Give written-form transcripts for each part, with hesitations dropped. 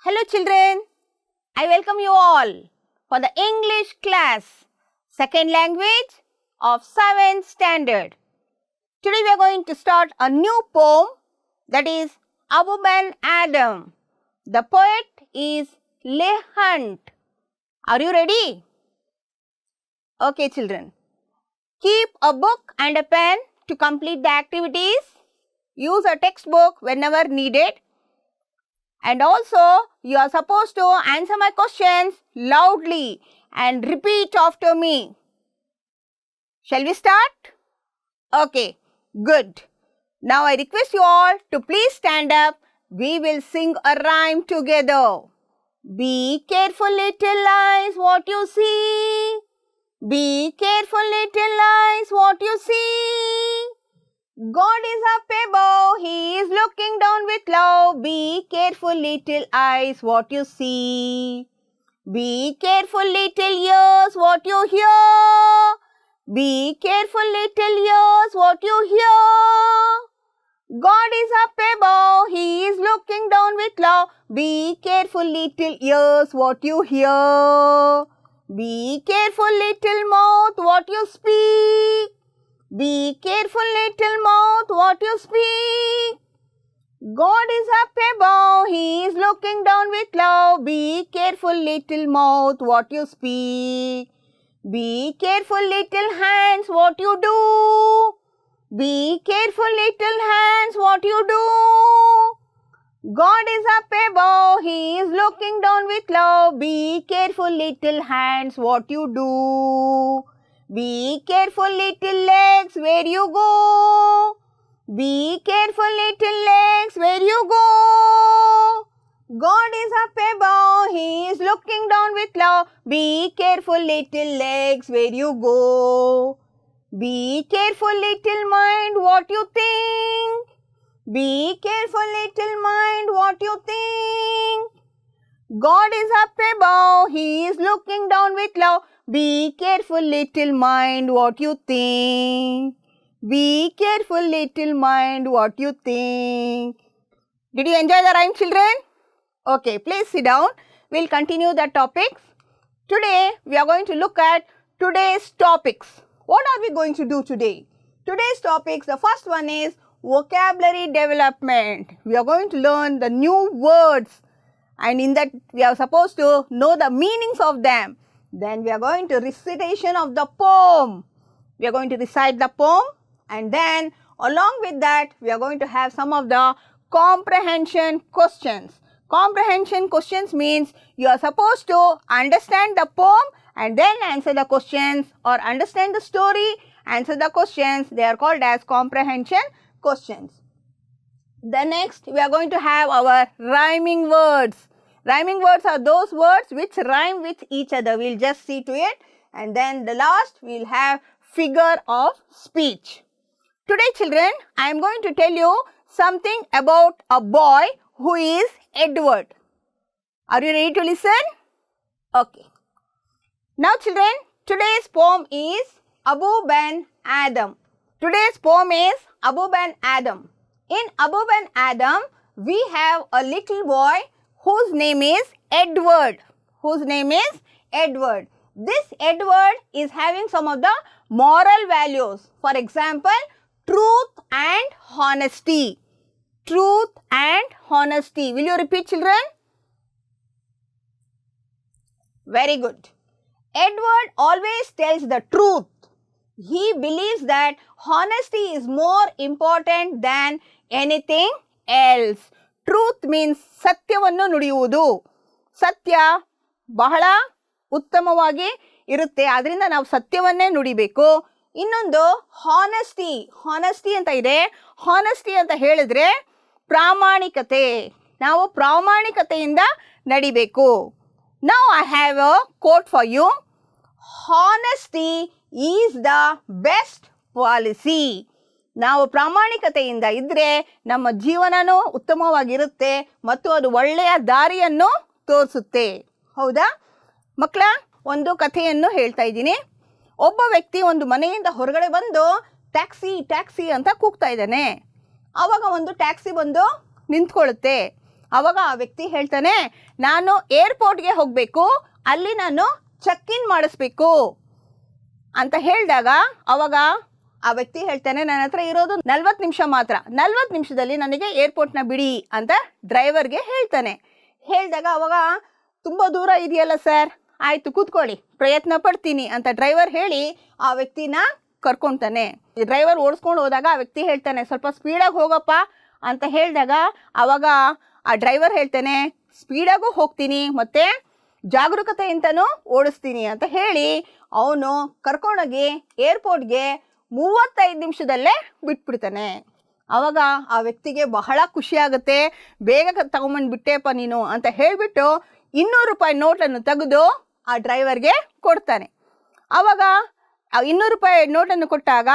Hello children, I welcome you all for the English class, second language of 7th standard. Today we are going to start a new poem, that is Abu Ben Adam. The poet is Leigh Hunt. Are you ready? Okay children, keep a book and a pen to complete the activities. Use a textbook whenever needed. And also, you are supposed to answer my questions loudly and repeat after me. Shall we start? Okay, good. Now I request you all to please stand up. We will sing a rhyme together. Be careful, little eyes, what you see. Be careful, little eyes, what you see. God is up above, He is looking down with love. Be careful, little eyes, what you see. Be careful, little ears, what you hear. Be careful, little ears, what you hear. God is up above, He is looking down with love. Be careful, little ears, what you hear. Be careful, little mouth, what you speak. Be careful, little mouth, what you speak. God is up above, He is looking down with love. Be careful, little mouth, what you speak. Be careful, little hands, what you do. Be careful, little hands, what you do. God is up above, He is looking down with love. Be careful, little hands, what you do. Be careful, little legs, where you go. Be careful, little legs, where you go. God is up above, He is looking down with love. Be careful, little legs, where you go. Be careful, little mind, what you think. Be careful, little mind, what you think. God is up above, He is looking down with love. Be careful, little mind, what you think. Be careful, little mind, what you think. Did you enjoy the rhyme, children? Okay, please sit down. We'll continue the topics. Today, we are going to look at today's topics. What are we going to do today? Today's topics, the first one is vocabulary development. We are going to learn the new words, and in that we are supposed to know the meanings of them. Then we are going to recitation of the poem. We are going to recite the poem, and then along with that we are going to have some of the comprehension questions. Comprehension questions means you are supposed to understand the poem and then answer the questions, or understand the story, answer the questions. They are called as comprehension questions. The next we are going to have our rhyming words. Rhyming words are those words which rhyme with each other. We'll just see to it. And then the last we'll have figure of speech. Today children, I am going to tell you something about a boy who is Edward. Are you ready to listen? Okay. Now children, today's poem is Abu Ben Adam. Today's poem is Abu Ben Adam. In Abu Ben Adam, we have a little boy whose name is Edward. Whose name is Edward. This Edward is having some of the moral values. For example, truth and honesty. Truth and honesty. Will you repeat, children? Very good. Edward always tells the truth. He believes that honesty is more important than anything else. Truth means ಸತ್ಯವನ್ನು ನುಡಿಯುವುದು. ಸತ್ಯ ಬಹಳ ಉತ್ತಮವಾಗಿ ಇರುತ್ತೆ, ಆದ್ದರಿಂದ ನಾವು ಸತ್ಯವನ್ನೇ ನುಡಿಬೇಕು. ಇನ್ನೊಂದು honesty. Honesty ಅಂತ ಇದೆ. ಹಾನೆಸ್ಟಿ ಅಂತ ಹೇಳಿದ್ರೆ ಪ್ರಾಮಾಣಿಕತೆ. ನಾವು ಪ್ರಾಮಾಣಿಕತೆಯಿಂದ ನಡಿಬೇಕು. Now I have a quote for you. Honesty is the best policy. ನಾವು ಪ್ರಾಮಾಣಿಕತೆಯಿಂದ ಇದ್ದರೆ ನಮ್ಮ ಜೀವನನೂ ಉತ್ತಮವಾಗಿರುತ್ತೆ ಮತ್ತು ಅದು ಒಳ್ಳೆಯ ದಾರಿಯನ್ನು ತೋರಿಸುತ್ತೆ. ಹೌದಾ ಮಕ್ಕಳ? ಒಂದು ಕಥೆಯನ್ನು ಹೇಳ್ತಾ ಇದ್ದೀನಿ. ಒಬ್ಬ ವ್ಯಕ್ತಿ ಒಂದು ಮನೆಯಿಂದ ಹೊರಗಡೆ ಬಂದು ಟ್ಯಾಕ್ಸಿ ಟ್ಯಾಕ್ಸಿ ಅಂತ ಕೂಗ್ತಾ ಇದ್ದಾನೆ. ಆವಾಗ ಒಂದು ಟ್ಯಾಕ್ಸಿ ಬಂದು ನಿಂತ್ಕೊಳ್ಳುತ್ತೆ. ಅವಾಗ ಆ ವ್ಯಕ್ತಿ ಹೇಳ್ತಾನೆ, ನಾನು ಏರ್ಪೋರ್ಟ್ಗೆ ಹೋಗಬೇಕು, ಅಲ್ಲಿ ನಾನು ಚೆಕ್ ಇನ್ ಮಾಡಿಸ್ಬೇಕು ಅಂತ ಹೇಳಿದಾಗ ಅವಾಗ ಆ ವ್ಯಕ್ತಿ ಹೇಳ್ತಾನೆ, ನನ್ನ ಹತ್ರ ಇರೋದು 40 ನಿಮಿಷ ಮಾತ್ರ, 40 ನಿಮಿಷದಲ್ಲಿ ನನಗೆ ಏರ್ಪೋರ್ಟ್ನ ಬಿಡಿ ಅಂತ ಡ್ರೈವರ್ಗೆ ಹೇಳ್ತಾನೆ. ಹೇಳಿದಾಗ ಅವಾಗ ತುಂಬ ದೂರ ಇದೆಯಲ್ಲ ಸರ್, ಆಯಿತು ಕೂತ್ಕೊಳ್ಳಿ, ಪ್ರಯತ್ನ ಪಡ್ತೀನಿ ಅಂತ ಡ್ರೈವರ್ ಹೇಳಿ ಆ ವ್ಯಕ್ತಿನ ಕರ್ಕೊತಾನೆ. ಡ್ರೈವರ್ ಓಡಿಸ್ಕೊಂಡು ಹೋದಾಗ ಆ ವ್ಯಕ್ತಿ ಹೇಳ್ತಾನೆ, ಸ್ವಲ್ಪ ಸ್ಪೀಡಾಗಿ ಹೋಗಪ್ಪ ಅಂತ ಹೇಳಿದಾಗ ಅವಾಗ ಆ ಡ್ರೈವರ್ ಹೇಳ್ತಾನೆ, ಸ್ಪೀಡಾಗೂ ಹೋಗ್ತೀನಿ ಮತ್ತು ಜಾಗರೂಕತೆಯಿಂದನೂ ಓಡಿಸ್ತೀನಿ ಅಂತ ಹೇಳಿ ಅವನು ಕರ್ಕೊಂಡೋಗಿ ಏರ್ಪೋರ್ಟ್ಗೆ 35 ನಿಮಿಷದಲ್ಲೇ ಬಿಟ್ಬಿಡ್ತಾನೆ. ಆವಾಗ ಆ ವ್ಯಕ್ತಿಗೆ ಬಹಳ ಖುಷಿ ಆಗುತ್ತೆ, ಬೇಗ ತಗೊಂಬಂದು ಬಿಟ್ಟೆಪ್ಪ ನೀನು ಅಂತ ಹೇಳಿಬಿಟ್ಟು 200 ರೂಪಾಯಿ ನೋಟನ್ನು ತೆಗೆದು ಆ ಡ್ರೈವರ್ಗೆ ಕೊಡ್ತಾನೆ. ಆವಾಗ ಆ 200 ರೂಪಾಯಿ ನೋಟನ್ನು ಕೊಟ್ಟಾಗ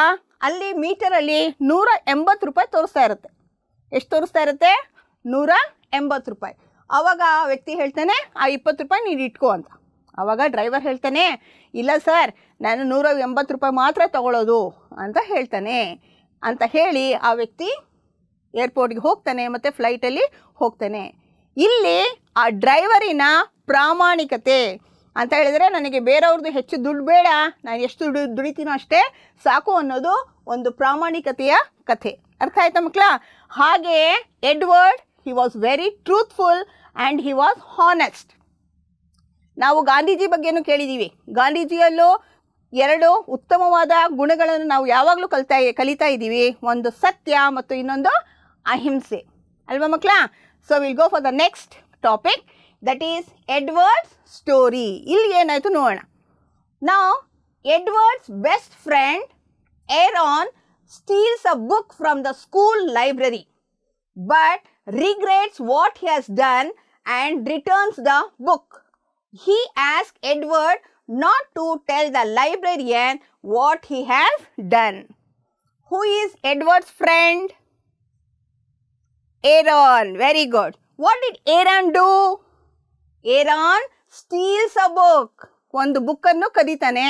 ಅಲ್ಲಿ ಮೀಟರಲ್ಲಿ 180 ರೂಪಾಯಿ ತೋರಿಸ್ತಾ ಇರುತ್ತೆ. ಎಷ್ಟು ತೋರಿಸ್ತಾ ಇರುತ್ತೆ? 180 ರೂಪಾಯಿ. ಆವಾಗ ಆ ವ್ಯಕ್ತಿ ಹೇಳ್ತಾನೆ, ಆ 20 ರೂಪಾಯಿ ನೀನು ಇಟ್ಕೋ ಅಂತ. ಆವಾಗ ಡ್ರೈವರ್ ಹೇಳ್ತಾನೆ, ಇಲ್ಲ ಸರ್, ನಾನು 180 ರೂಪಾಯಿ ಮಾತ್ರ ತಗೊಳ್ಳೋದು ಅಂತ ಹೇಳ್ತಾನೆ. ಅಂತ ಹೇಳಿ ಆ ವ್ಯಕ್ತಿ ಏರ್ಪೋರ್ಟ್ಗೆ ಹೋಗ್ತಾನೆ ಮತ್ತು ಫ್ಲೈಟಲ್ಲಿ ಹೋಗ್ತಾನೆ. ಇಲ್ಲಿ ಆ ಡ್ರೈವರಿನ ಪ್ರಾಮಾಣಿಕತೆ ಅಂತ ಹೇಳಿದರೆ, ನನಗೆ ಬೇರೆಯವ್ರದ್ದು ಹೆಚ್ಚು ದುಡ್ಡು ಬೇಡ, ನಾನು ಎಷ್ಟು ದುಡಿತೀನೋ ಅಷ್ಟೇ ಸಾಕು ಅನ್ನೋದು ಒಂದು ಪ್ರಾಮಾಣಿಕತೆಯ ಕಥೆ. ಅರ್ಥ ಆಯ್ತಾ ಮಕ್ಕಳ? ಹಾಗೆಯೇ Edward, he was very truthful and he was honest. ನಾವು ಗಾಂಧೀಜಿ ಬಗ್ಗೆನೂ ಕೇಳಿದ್ದೀವಿ. ಗಾಂಧೀಜಿಯಲ್ಲೂ 2 ಉತ್ತಮವಾದ ಗುಣಗಳನ್ನು ನಾವು ಯಾವಾಗಲೂ ಕಲಿತಾ ಇದ್ದೀವಿ. ಒಂದು ಸತ್ಯ ಮತ್ತು ಇನ್ನೊಂದು ಅಹಿಂಸೆ ಅಲ್ವಾ ಮಕ್ಕಳ? So will go for the next topic, that is Edward's story. ಇಲ್ಲಿ ಏನಾಯಿತು ನೋಡೋಣ. ನಾವು Edward's best friend Aaron steals a book from the school library but regrets what he has done and returns the book. He asks Edward not to tell the librarian what he has done. Who is Edward's friend? Aaron. Very good. What did Aaron do? Aaron steals a book. ಒಂದು ಬುಕ್ಕನ್ನು ಕದೀತಾನೆ.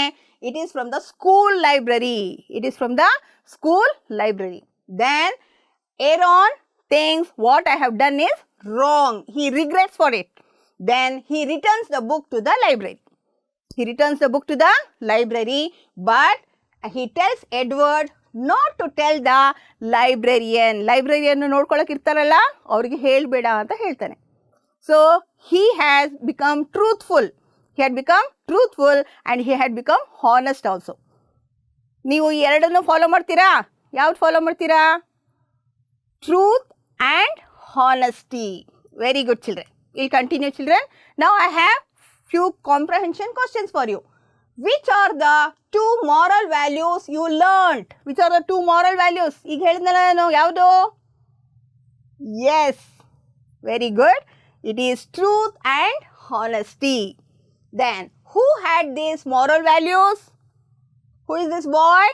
It is from the school library. It is from the school library. Then Aaron thinks what I have done is wrong. He regrets for it. Then he returns the book to the library. He returns the book to the library, but he tells Edward not to tell the librarian. Librarian ನೋಡ್ಕೊಳ್ಳೋಕೆ ಇರ್ತಾರಲ್ಲ, ಅವ್ರಿಗೆ ಹೇಳಬೇಡ ಅಂತ ಹೇಳ್ತಾನೆ. So he has become truthful. He had become truthful and he had become honest also. ನೀವು ಈ ಎರಡನ್ನು follow ಮಾಡ್ತೀರಾ? ಯಾವ್ದು ಫಾಲೋ ಮಾಡ್ತೀರಾ? Truth and honesty. Very good children. We'll continue children. Now I have few comprehension questions for you. Which are the 2 moral values you learnt? Which are the 2 moral values? ಈಗ ಹೇಳಿದ್ನಲ್ಲ ನಾನು, ಯಾವುದು? Yes. Very good. It is truth and honesty. Then who had these moral values? Who is this boy?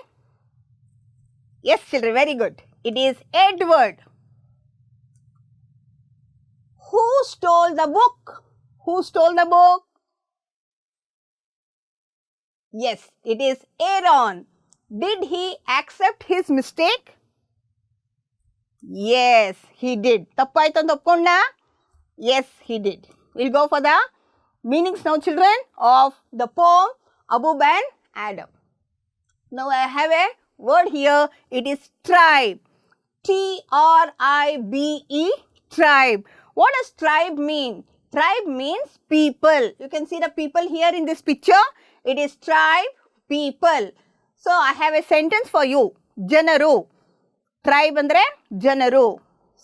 Yes children, very good. It is Edward. Who stole the book? Who stole the book? Yes, it is Aaron. Did he accept his mistake? Yes, he did. ತಪ್ಪಾಯ್ತು ಅಂತ ಒಪ್ಕೊಂಡ? Yes, he did. We'll go for the meanings now children of the poem Abub and Adam. Now I have a word here. It is tribe. T-R-I-B-E, tribe. What does tribe mean? Tribe means people. You can see the people here in this picture. It is tribe, people. So I have a sentence for you. Janaru. Tribe andre Janaru.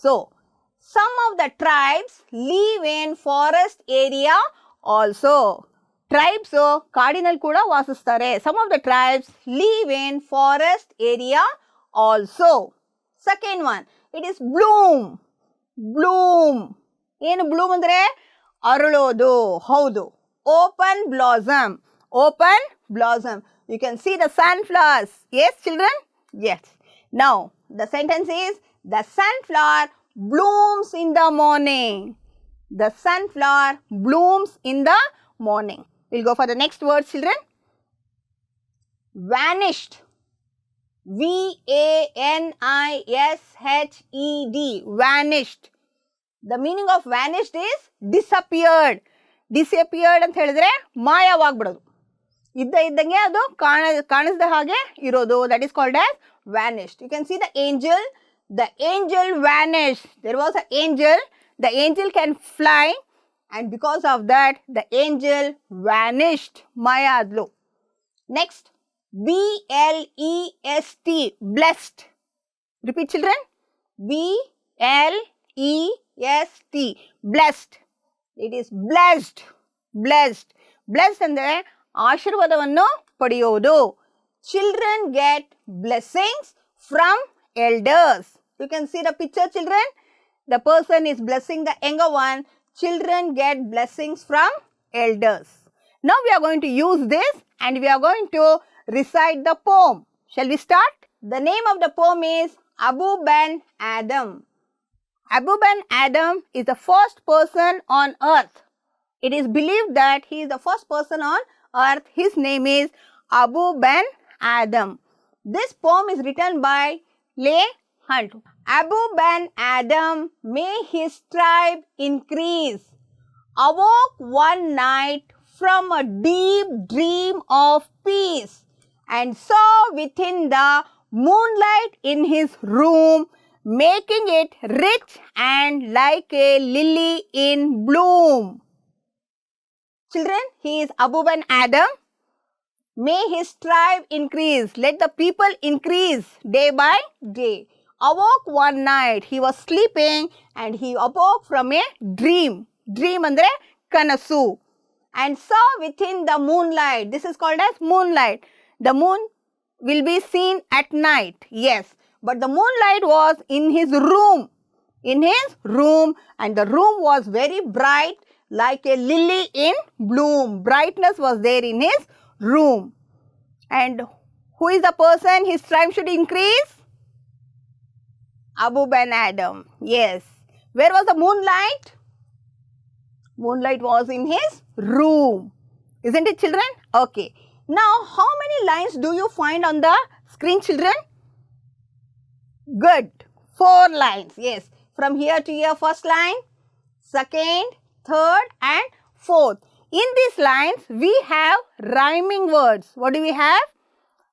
So some of the tribes live in forest area also. Tribes ಕಾಡಿನಲ್ಲಿ ಕೂಡ ವಾಸಿಸ್ತಾರೆ. Some of the tribes live in forest area also. Second one, it is bloom. Bloom. ಏನು bloom ಅಂದರೆ? ಅರಳೋದು. ಹೌದು. Open blossom. Open blossom. You can see the sunflowers. Yes children? Yes. Now the sentence is, the sunflower blooms in the morning. The sunflower blooms in the morning. We'll go for the next word children. Vanished. V-A-N-I-S-H-E-D. Vanished. The meaning of vanished is disappeared. Disappeared ಅಂತ ಹೇಳಿದ್ರೆ ಮಾಯವಾಗ್ಬಿಡೋದು. ಇದ್ದಂಗೆ ಅದು ಕಾಣಿಸದ ಹಾಗೆ ಇರೋದು. That is called as vanished. You can see the angel. The angel vanished. There was an angel. The angel can fly, and because of that, the angel vanished. Maya adlu. Next, B-L-E-S-T, blessed. Repeat, children. B-L-E-S-T, blessed. It is blessed. Blessed. Blessed ಅಂದ್ರೆ ಆಶೀರ್ವಾದವನ್ನು ಪಡೆಯುವುದು. Children get blessings from elders. You can see the picture, children. The person is blessing the younger one. Children get blessings from elders. Now we are going to use this and we are going to recite the poem. Shall we start? The name of the poem is Abu Ben Adam. Abu Ben Adam is the first person on earth. It is believed that he is the first person on earth. His name is Abu Ben Adam. This poem is written by Leigh Hunt. Abu Ben Adam, may his tribe increase, awoke one night from a deep dream of peace and saw within the moonlight in his room, making it rich and like a lily in bloom. Children, he is Abu Ben Adam. May his tribe increase. Let the people increase day by day. Awoke one night. He was sleeping and he awoke from a dream. Dream andre kanasu. And saw within the moonlight. This is called as moonlight. The moon will be seen at night. Yes. But the moonlight was in his room. In his room. And the room was very bright like a lily in bloom. Brightness was there in his room. And who is the person his tribe should increase? Abu Ben Adam. Yes. Where was the moonlight? Moonlight was in his room. Isn't it, children? Okay. Now, how many lines do you find on the screen, children? Good. 4 lines. Yes. From here to here, first line, second, third and fourth. In these lines, we have rhyming words. What do we have?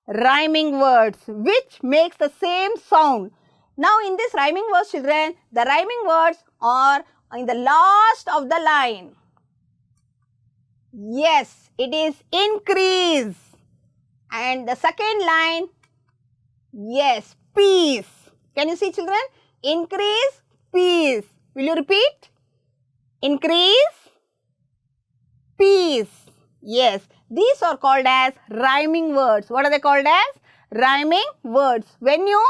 Rhyming words, which makes the same sound. Now, in this rhyming words, children, the rhyming words are in the last of the line. Yes, it is increase. And the second line, yes, peace. Can you see, children? Increase, peace. Will you repeat? Increase, peace. Yes, these are called as rhyming words. What are they called as? Rhyming words. When you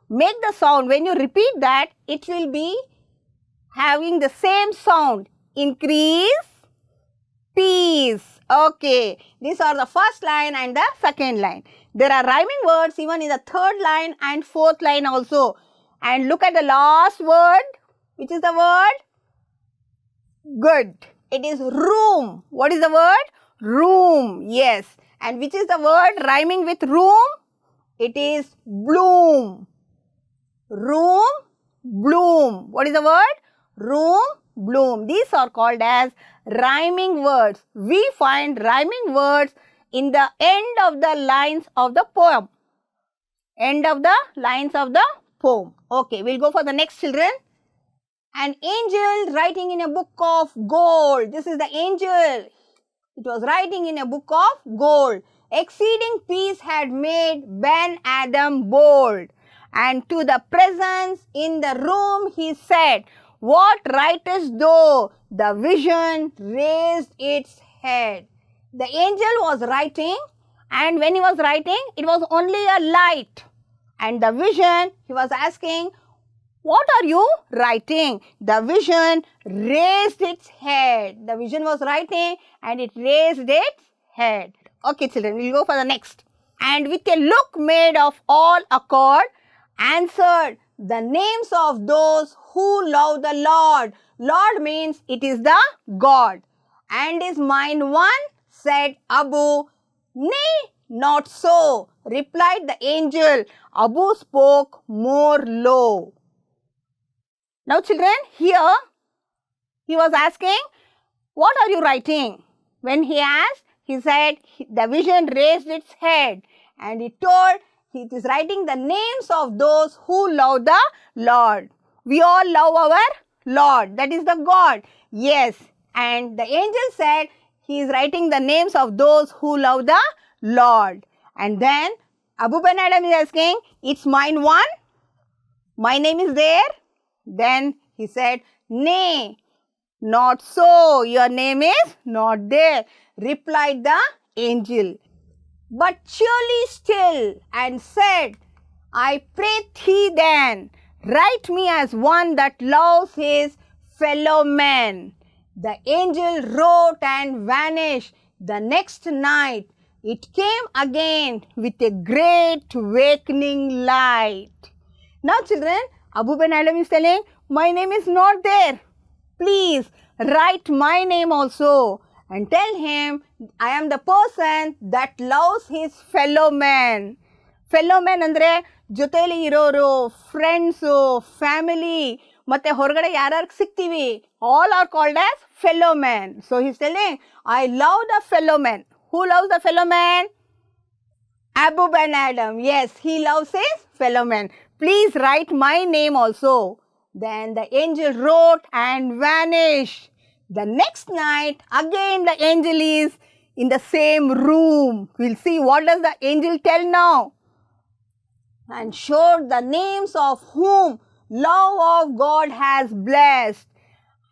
make the sound, when you repeat that, it will be having the same sound. Increase, peace. Okay, these are the first line and the second line. There are rhyming words even in the third line and fourth line also. And look at the last word. Which is the word? Good. It is room. What is the word? Room. Yes. And which is the word rhyming with room? It is bloom. Room, bloom. What is the word? Room, bloom. These are called as rhyming words. We find rhyming words in the end of the lines of the poem. End of the lines of the poem. Okay, we'll go for the next, children. An angel writing in a book of gold. This is the angel. It was writing in a book of gold. Exceeding peace had made Ben Adam bold. And to the presence in the room he said, what writest thou? The vision raised its head. The angel was writing, and when he was writing, it was only a light. And the vision, he was asking, what are you writing? The vision raised its head. The vision was writing and it raised its head. Okay, children, we'll go for the next. And with a look made of all accord, answered the names of those who love the Lord. Lord means it is the God. And is mine one? Said Abu. Nay, not so, replied the angel. Abu spoke more low. Now, children, here He was asking, what are you writing? When he asked, he said, the vision raised its head and he told, he is writing the names of those who love the Lord. We all love our Lord, that is the God. Yes, and the angel said, he is writing the names of those who love the Lord. And then Abu Ben Adam is asking, it's mine one? My name is there? Then he said, nay, not so, your name is not there, replied the angel. But surely still and said, I pray thee then, write me as one that loves his fellow man. The angel wrote and vanished. The next night it came again with a great awakening light. Now children, Abu Ben Adam is telling, my name is not there. Please write my name also and tell him I am the person that loves his fellow man. Fellow man andre ಜೊತೆಲಿ ಇರೋರು, friends, family ಮತ್ತೆ ಹೊರಗಡೆ ಯಾರ್ಯಾರು ಸಿಗ್ತೀವಿ, all are called as fellow man. So he is telling, I love the fellow man. Who loves the fellow man? Abu Ben Adam. Yes, he loves his fellow man. Please write my name also. Then the angel wrote and vanished. The next night, again the angel is in the same room. We'll see what does the angel tell now. And showed the names of whom love of God has blessed.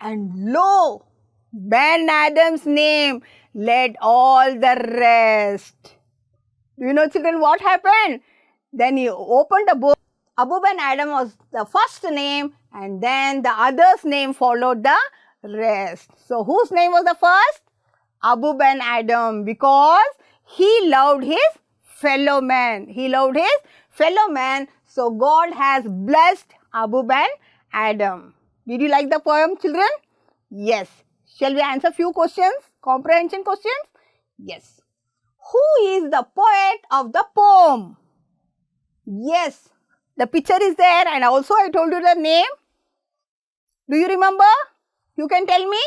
And lo, Ben Adam's name led all the rest. Do you know children what happened? Then he opened the book. Abu Ben Adam was the first name and then the other's name followed the rest. So whose name was the first? Abu Ben Adam, because he loved his fellow man. He loved his fellow man. So God has blessed Abu Ben Adam. Did you like the poem children? Yes. Shall we answer few questions? Comprehension questions? Yes. Who is the poet of the poem? Yes. The picture is there and also I told you the name. Do you remember? You can tell me?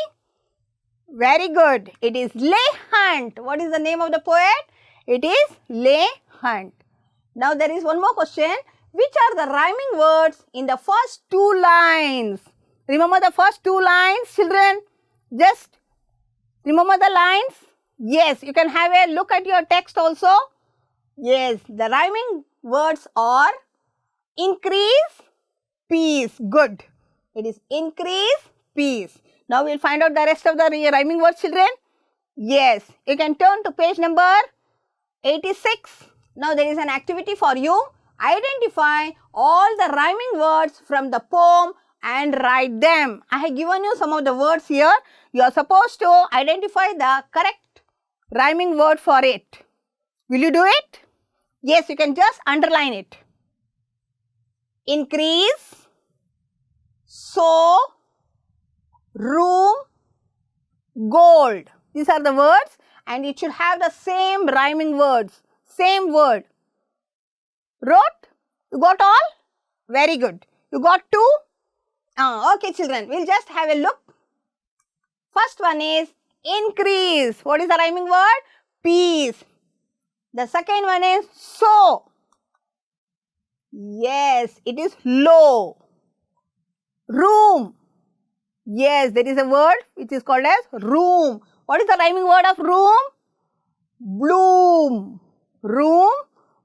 Very good. It is Leigh Hunt. What is the name of the poet? It is Leigh Hunt. Now there is one more question. Which are the rhyming words in the first two lines? Remember the first two lines, children? Just remember the lines? Yes, you can have a look at your text also. Yes, the rhyming words are increase, peace. Good. It is increase, peace. Now we will find out the rest of the rhyming words, children. Yes, you can turn to page number 86. Now there is an activity for you. Identify all the rhyming words from the poem and write them. I have given you some of the words here. You are supposed to identify the correct rhyming word for it. Will you do it? Yes, you can just underline it. Increase, so, room, gold. These are the words and it should have the same rhyming words. Same word. Wrote? You got all? Very good. You got two? Okay children, we'll just have a look. First one is increase. What is the rhyming word? Peace. The second one is so. Yes, it is low. Room. Yes, there is a word which is called as room. What is the rhyming word of room? Bloom. Room,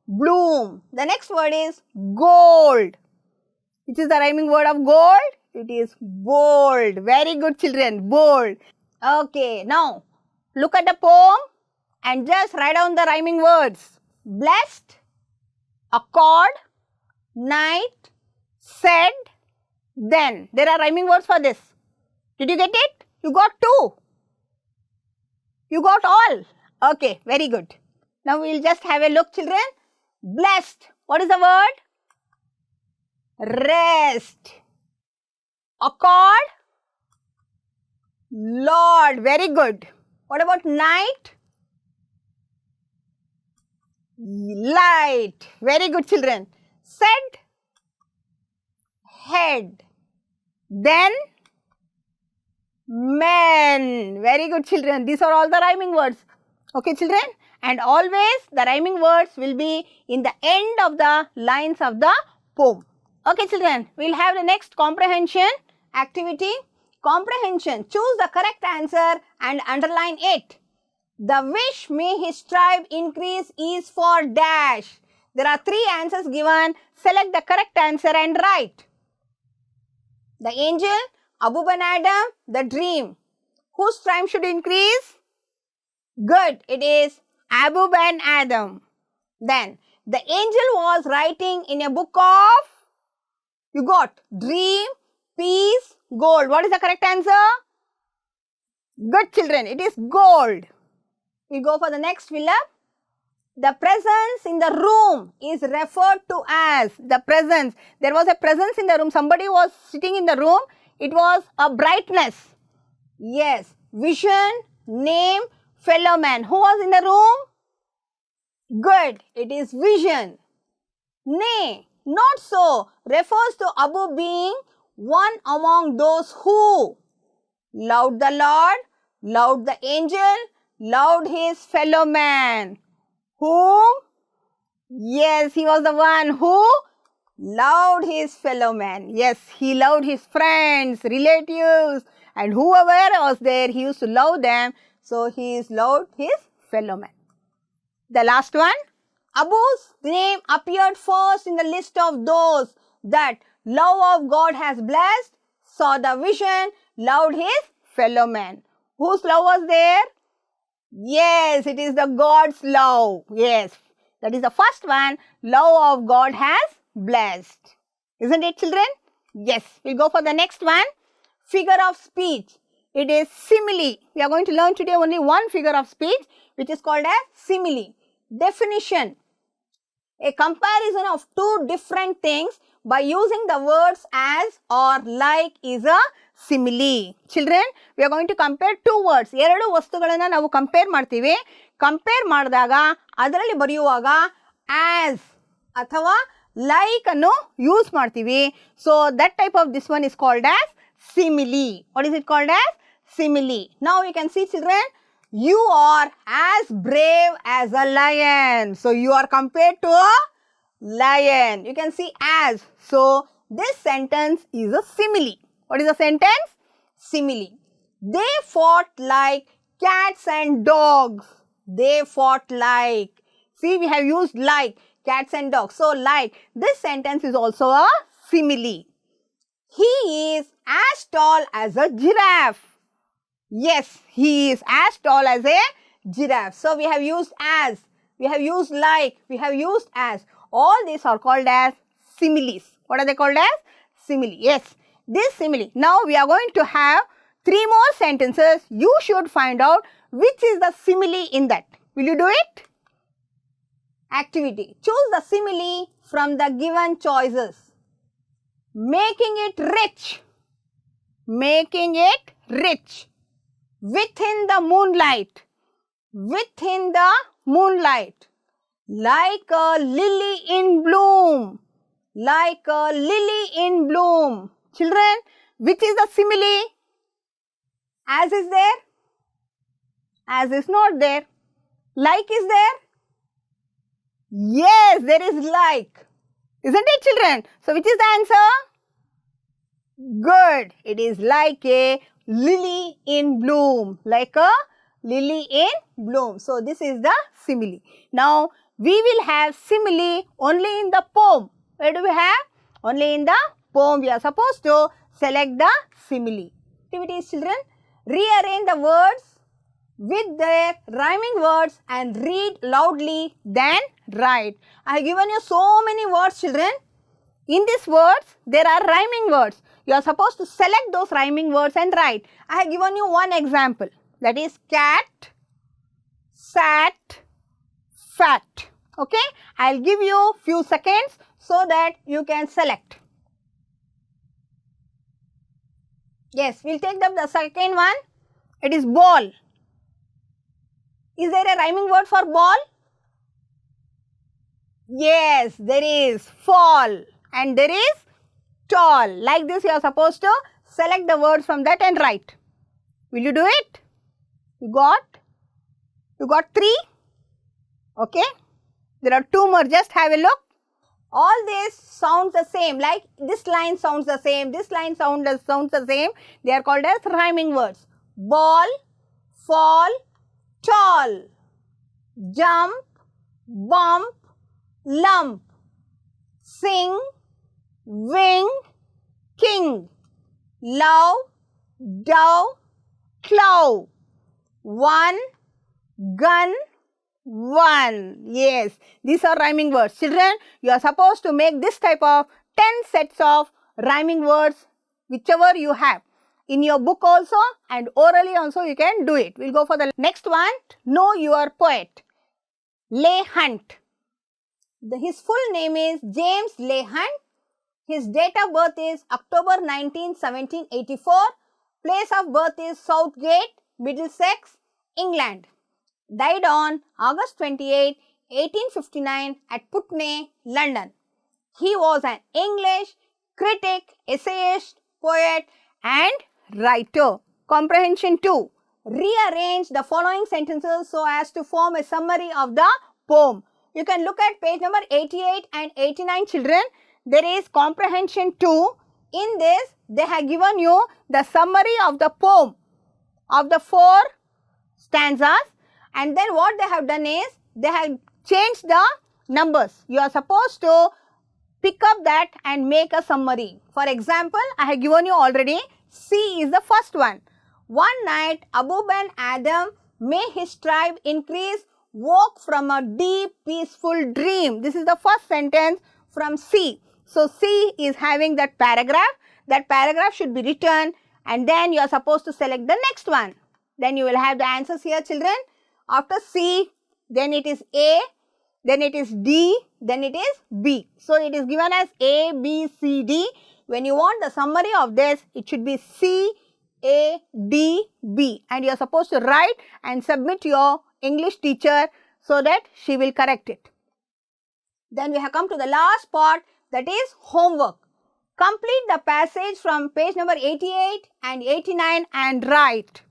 bloom. The next word is gold. Which is the rhyming word of gold? It is bold. Very good children, bold. Okay, now look at the poem and just write down the rhyming words. Blessed, accord, night, said, then. There are rhyming words for this. Did you get it? You got two. You got all. Okay, very good. Now we will just have a look children. Blessed. What is the word? Rest. Accord. Lord. Very good. What about night? Light. Very good children. Said. Head. Then. Men. Very good, children. These are all the rhyming words. Okay, children? And always the rhyming words will be in the end of the lines of the poem. Okay, children. We'll have the next comprehension activity. Comprehension. Choose the correct answer and underline it. The wish may his tribe increase is for dash. There are 3 answers given. Select the correct answer and write. The angel, Abu Ben Adam, the dream. Whose tribe should increase? Good, it is Abu Ben Adam. Then, the angel was writing in a book of, you got dream, peace, gold. What is the correct answer? Good, children, it is gold. We go for the next fill up. The presence in the room is referred to as the presence. There was a presence in the room. Somebody was sitting in the room. It was a brightness. Yes. Vision, name, fellow man. Who was in the room? Good. It is vision. Nay, not so. Refers to Abu being one among those who loved the Lord, loved the angel, loved his fellow man. Whom? Yes, he was the one who loved his fellow man. Yes, he loved his friends, relatives, and whoever was there, he used to love them. So, he loved his fellow man. The last one, Abu's name appeared first in the list of those that love of God has blessed, saw the vision, loved his fellow man. Whose love was there? Yes, it is the God's love. Yes, that is the first one. Love of God has blessed. Isn't it, children? Yes, we'll go for the next one. Figure of speech. It is simile. We are going to learn today only one figure of speech, which is called as simile. Definition. A comparison of 2 different things by using the words as or like is a simile. Children, we are going to compare 2 words. 2 ವಸ್ತುಗಳನ್ನು ನಾವು compare ಮಾಡ್ತೀವಿ. Compare ಮಾಡಿದಾಗ ಅದರಲ್ಲಿ ಬರೆಯುವಾಗ as ಅಥವಾ like ಅನ್ನು use ಮಾಡ್ತೀವಿ. So that type of this one is called as simile. What is it called as? Simile. Now you can see, children, you are as brave as a lion. So you are compared to a lion. You can see as. So this sentence is a simile. What is the sentence? Simile. They fought like cats and dogs. They fought like. See, we have used like, cats and dogs. So, like, this sentence is also a simile. He is as tall as a giraffe. Yes, he is as tall as a giraffe. So, we have used as, we have used like, we have used as. All these are called as similes. What are they called as? Simile. Yes, this simile. Now, we are going to have 3 more sentences. You should find out which is the simile in that. Will you do it? Activity. Choose the simile from the given choices. Making it rich. Making it rich. Within the moonlight. Within the moonlight. Like a lily in bloom. Like a lily in bloom. Children, which is the simile? As is there? As is not there. Like is there? Yes, there is like. Isn't it, children? So, which is the answer? Good. It is like a lily in bloom. Like a lily in bloom. So, this is the simile. Now, we will have simile only in the poem. Where do we have? Only in the poem. We are supposed to select the simile. Activities, children. Rearrange the words with their rhyming words and read loudly, then write. I have given you so many words, children. In these words, there are rhyming words. You are supposed to select those rhyming words and write. I have given you one example. That is cat, sat, fat. Okay? I will give you few seconds so that you can select. Yes, we will take up the second one. It is ball. Is there a rhyming word for ball? Yes, there is fall and there is tall. Like this, you are supposed to select the words from that and write. Will you do it? You got 3? Okay. There are 2 more. Just have a look. All this sounds the same, like this line sounds the same, this line sounds the same. They are called as rhyming words. Ball, fall, tall, jump, bump, lump, sing, wing, king, love, dove, cloud, one, gun, one. Yes, these are rhyming words. Children, you are supposed to make this type of 10 sets of rhyming words, whichever you have. In your book also and orally also you can do it. We'll go for the next one. Know your poet. Leigh Hunt. His full name is James Leigh Hunt. His date of birth is October 19, 1784. Place of birth is Southgate, Middlesex, England. Died on August 28, 1859 at Putney, London. He was an English critic, essayist, poet and writer. Comprehension 2. Rearrange the following sentences so as to form a summary of the poem. You can look at page number 88 and 89, children. There is comprehension 2. In this, they have given you the summary of the poem of the 4 stanzas. And then what they have done is, they have changed the numbers. You are supposed to pick up that and make a summary. For example, I have given you already. C is the first one. One night, Abu Ben Adam, may his tribe increase, woke from a deep, peaceful dream. This is the first sentence from C. So, C is having that paragraph. That paragraph should be written and then you are supposed to select the next one. Then you will have the answers here, children. After C, then it is A, then it is D, then it is B. So, it is given as A, B, C, D. When you want the summary of this, it should be C, A, D, B. And you are supposed to write and submit to your English teacher so that she will correct it. Then we have come to the last part, that is homework. Complete the passage from page number 88 and 89 and write.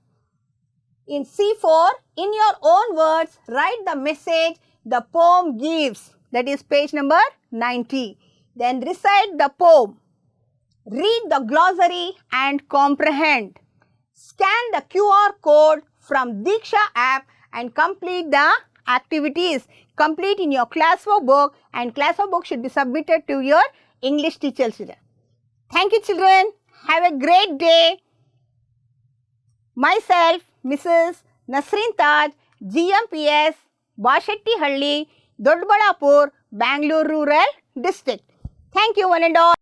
In C4, in your own words, write the message the poem gives. That is page number 90. Then recite the poem. Read the glossary and comprehend. Scan the QR code from Diksha app and complete the activities. Complete in your classwork book and classwork book should be submitted to your English teacher, children. Thank you, children. Have a great day. Myself, Mrs. Nasreen Taj, GMPS, Bashettihalli, Doddaballapur, Bangalore Rural District. Thank you, one and all.